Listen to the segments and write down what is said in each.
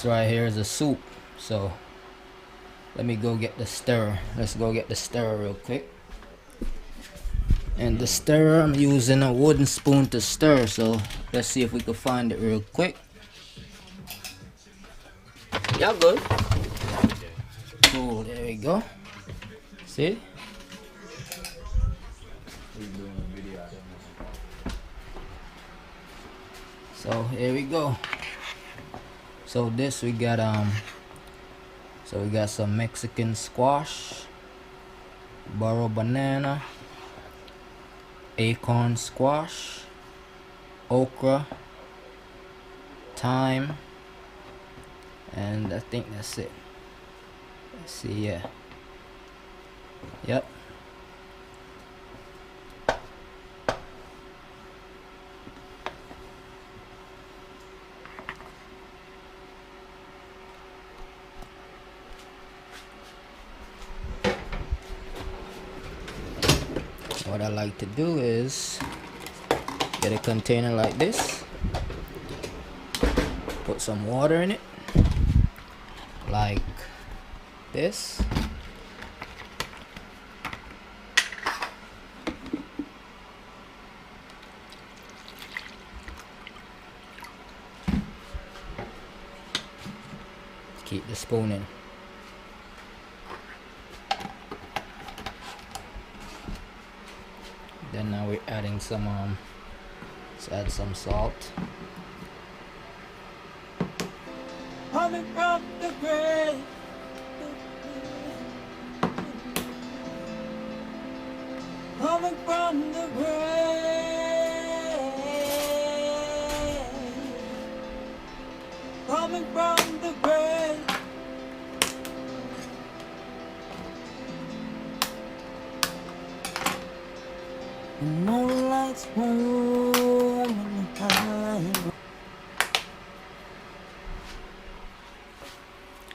this right here is a soup. So let me go get the stirrer. Let's go get the stirrer real quick. And the stirrer, I'm using a wooden spoon to stir. So let's see if we can find it real quick. Y'all good? Cool, there we go. See? So here we go. So this we got so we got some Mexican squash, burro banana, acorn squash, okra, thyme, and I think that's it. Let's see, yeah. Yep. What I like to do is get a container like this, put some water in it, like this. Keep the spoon in. Then now we're adding some let's add some salt. Coming from the grave, coming from the grave, coming from the grave. No lights home in the highway.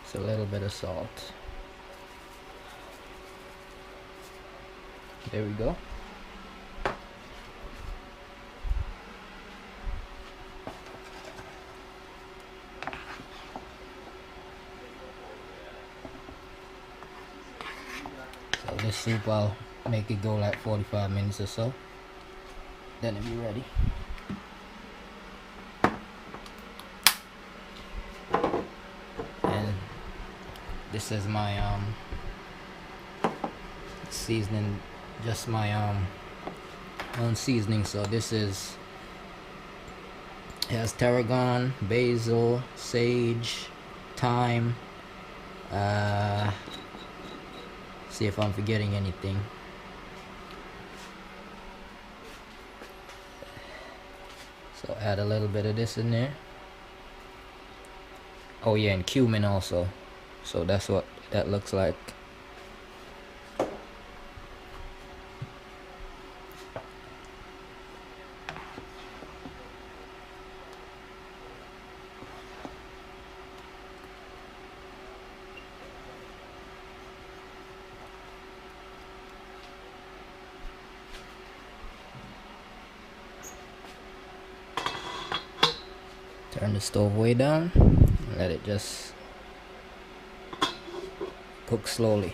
So a little bit of salt. There we go. So this soup, I'll make it go like 45 minutes or so. Then it'll be ready. And this is my seasoning, just my own seasoning. So this is, it has tarragon, basil, sage, thyme, see if I'm forgetting anything. So add a little bit of this in there. Oh yeah, and cumin also. So that's what that looks like. Turn the stove way down and let it just cook slowly.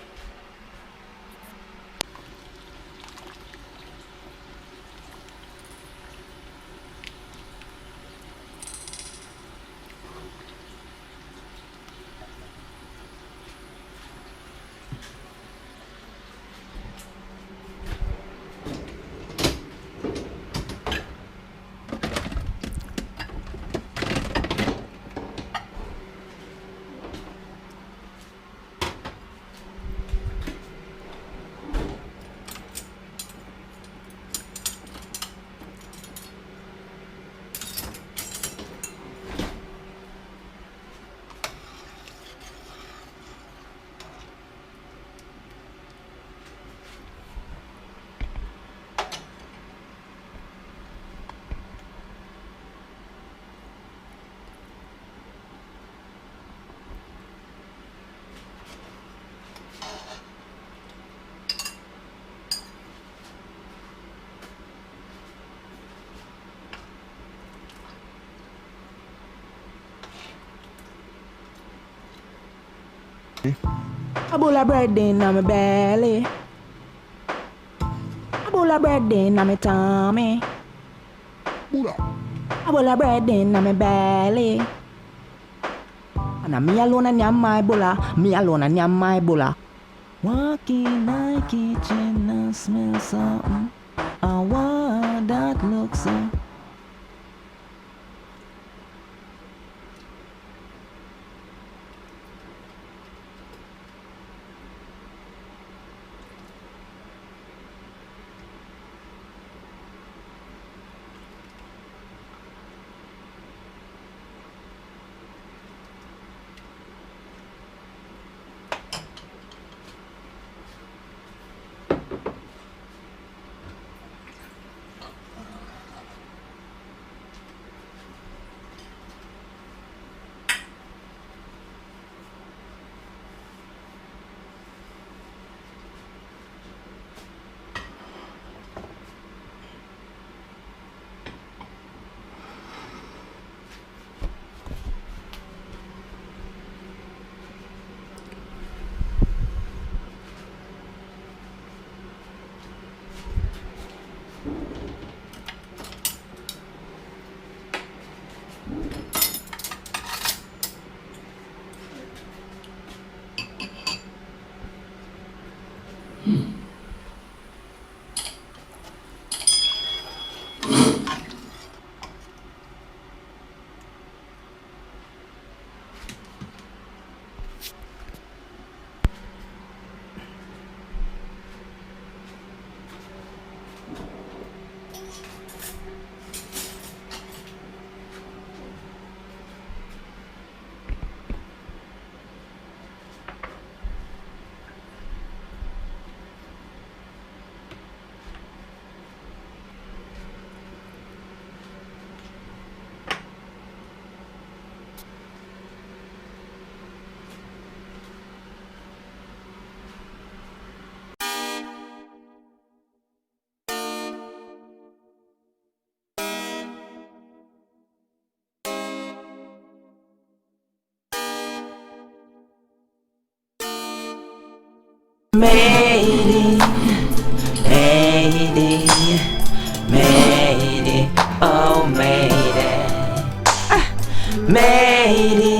A bowl of bread in my belly. A bowl of bread in my tummy. A bowl of bread in my belly. And me alone and yam my bowl. Me alone and yam my bowl. Walk in my kitchen and smell something. I want that looks so. Made it, oh made it, made it.